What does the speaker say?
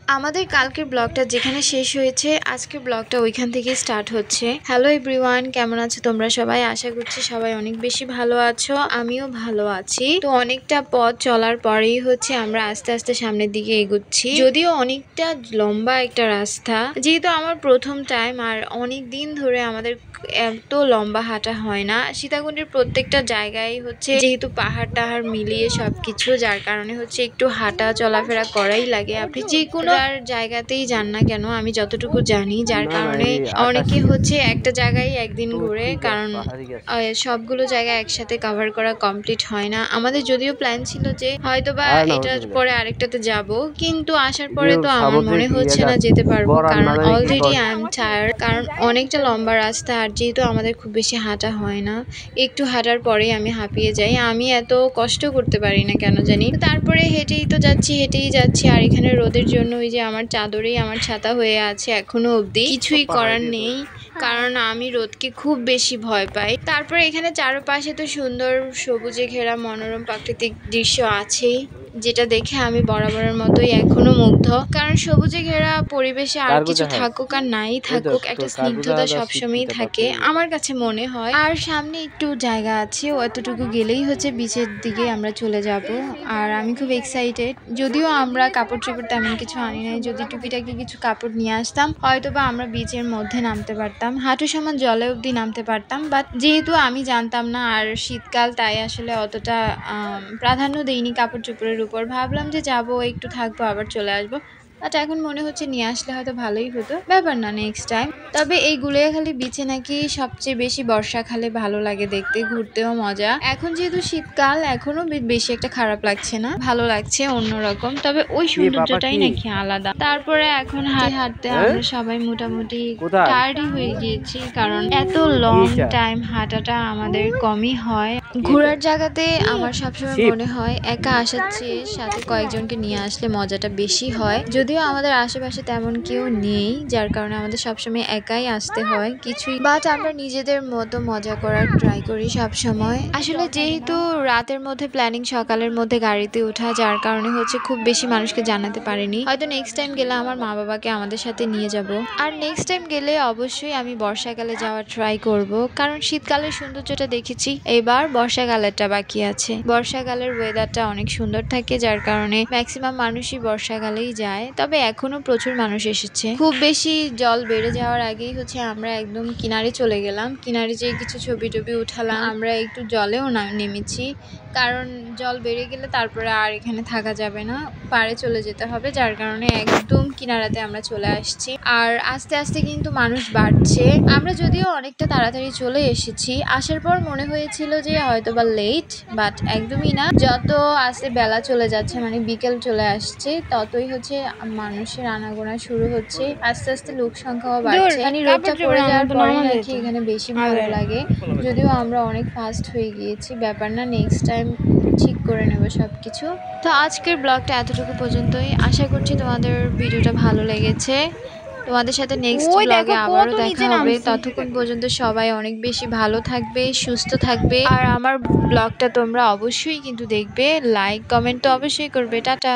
আমাদের কালকের ব্লগটা যেখানে শেষ হয়েছে আজকের ব্লগটা ওইখান থেকে স্টার্ট হচ্ছে। হ্যালো এভরিওয়ান, কেমন আছো তোমরা সবাই? আশা করছি সবাই অনেক বেশি ভালো আছো, আমিও ভালো আছি। তো অনেকটা পথ চলার পরেই হচ্ছে আমরা আস্তে আস্তে সামনের দিকে এগোচ্ছি। যদিও অনেকটা লম্বা একটা রাস্তা, যেহেতু আমার প্রথম টাইম আর অনেক দিন ধরে আমাদের এত লম্বা হাঁটা হয় না। সীতাকুণ্ডের প্রত্যেকটা জায়গায় হচ্ছে যেহেতু পাহাড় টাহাড় মিলিয়ে সবকিছু, যার কারণে হচ্ছে একটু হাঁটা চলাফেরা করাই লাগে। আপনি যে কোনো জায়গাতেই যান না কেন, আমি যতটুকু জানি, যার কারণে অনেকে হচ্ছে একটা জায়গায় একদিন ঘুরে, কারণ সবগুলো জায়গা একসাথে কভার করা কমপ্লিট হয় না। আমাদের যদিও প্ল্যান ছিল যে হয়তোবা এটার পরে আরেকটাতে যাব, কিন্তু আসার পরে তো আমার মনে হচ্ছে না যেতে পারবো, কারণ অলরেডি আই এম টায়ার্ড। কারণ অনেকটা লম্বা রাস্তা, আর যেহেতু আমাদের খুব বেশি হাঁটা হয় না, একটু হাঁটার পরেই আমি হাঁপিয়ে যাই। আমি এত কষ্ট করতে পারি না কেন জানি। তারপরে হেঁটেই তো যাচ্ছি, হেঁটেই যাচ্ছি। আর এখানে রোদের জন্য ওই যে আমার চাদরেই আমার ছাতা হয়ে আছে এখনো অবধি। কিছুই করার নেই, কারণ আমি রোদকে খুব বেশি ভয় পাই। তারপরে এখানে চারপাশে তো সুন্দর সবুজে ঘেরা মনোরম প্রাকৃতিক দৃশ্য আছেই, যেটা দেখে আমি বরাবরের মতোই এখনো মুগ্ধ। কারণ সবুজে ঘেরা পরিবেশে আর কিছু থাকুক আর নাই থাকুক, একটা স্নিগ্ধতা সবসময়ই থাকে আমার কাছে মনে হয়। আর সামনে একটু জায়গা আছে, অতটুকু গেলেই হচ্ছে বিচের দিকে আমরা চলে যাব। আর আমি খুব এক্সাইটেড। যদিও আমরা কাপড় চোপড় তেমন কিছু আনি নাই, যদি টুপিটাকে কিছু কাপড় নিয়ে আসতাম হয়তো বা আমরা বিচের মধ্যে নামতে পারতাম, হাঁটু সমান জলে অবধি নামতে পারতাম। বাট যেহেতু আমি জানতাম না আর শীতকাল, তাই আসলে অতটা প্রাধান্য দেইনি কাপড় চোপড়ের উপর। ভাবলাম যে যাবো, একটু থাকবো, আবার চলে আসবো। বাট এখন মনে হচ্ছে নিয়ে আসলে হয়তো ভালোই হতো, ব্যাপার না, নেক্সট টাইম। তবে এই গুলিয়াখালী বিচে নাকি সবচেয়ে বেশি বর্ষাকালে ভালো লাগে দেখতে, ঘুরতেও মজা। এখন যেহেতু শীতকাল, এখনো বেশি একটা খারাপ লাগছে না, ভালো লাগছে অন্যরকম। তবে ওই সৌন্দর্যটাই নাকি আলাদা। তারপরে এখন হাঁটতে আমরা সবাই মোটামুটি টায়ার্ডই হয়ে গিয়েছি, কারণ এত লং টাইম হাঁটাটা আমাদের কমই হয়। ঘোরার জায়গাতে আমার সবসময় মনে হয় একা আসার চেয়ে সাথে কয়েকজনকে নিয়ে আসলে মজাটা বেশি হয়। যদিও আমাদের আশেপাশে তেমন কেউ নেই, যার কারণে আমাদের সবসময় একাই আসতে হয় কিছুই। বাট আমরা নিজেদের মতো মজা করার ট্রাই করি সব সময়। আসলে যেহেতু রাতের মধ্যে প্ল্যানিং, সকালের মধ্যে গাড়িতে ওঠা, যার কারণে হচ্ছে খুব বেশি মানুষকে জানাতে পারিনি। হয়তো নেক্সট টাইম গেলে আমার মা বাবাকে আমাদের সাথে নিয়ে যাব। আর নেক্সট টাইম গেলে অবশ্যই আমি বর্ষাকালে যাওয়ার ট্রাই করব, কারণ শীতকালের সৌন্দর্যটা দেখেছি, এবার বর্ষাকালেরটা বাকি আছে। বর্ষাকালের ওয়েদারটা অনেক সুন্দর থাকে, যার কারণে ম্যাক্সিমাম মানুষই বর্ষাকালেই যায়। তবে এখনো প্রচুর মানুষ এসেছে। খুব বেশি জল বেড়ে যাওয়ার আগেই হচ্ছে আমরা একদম কিনারে চলে গেলাম। কিনারে যেয়ে কিছু ছবি টবি উঠালাম। আমরা একটু জলেও নেমেছি, কারণ জল বেড়ে গেলে তারপরে আর এখানে থাকা যাবে না, পাড়ে চলে যেতে হবে, যার কারণে একদম কিনারাতে আমরা চলে আসছি। আর আস্তে আস্তে কিন্তু মানুষ বাড়ছে। আমরা যদিও অনেকটা তাড়াতাড়ি চলে এসেছি, আসার পর মনে হয়েছিল যে হয়তো বা লেট, বাট একদমই না। যত আস্তে বেলা চলে যাচ্ছে, মানে বিকেল চলে আসছে, ততই হচ্ছে মানুষের আনাগোনা শুরু হচ্ছে। আস্তে আস্তে লোক সংখ্যাও বাড়ছে, মানে রোদটা পড়ে যাওয়ার পরে নাকি এখানে বেশি ভালো লাগে। যদিও আমরা অনেক ফাস্ট হয়ে গিয়েছি, ব্যাপার না, নেক্সট টাইম ঠিক করে নেব সবকিছু। তো আজকের ব্লগটা এতটুকু পর্যন্তই। আশা করছি তোমাদের ভিডিওটা ভালো লেগেছে। তোমাদের সাথে নেক্সট ব্লগে আবারও দেখা হবে। ততক্ষণ পর্যন্ত সবাই অনেক বেশি ভালো থাকবে, সুস্থ থাকবে। আর আমার ব্লগটা তোমরা অবশ্যই কিন্তু দেখবে, লাইক কমেন্ট তো অবশ্যই করবে। টাটা।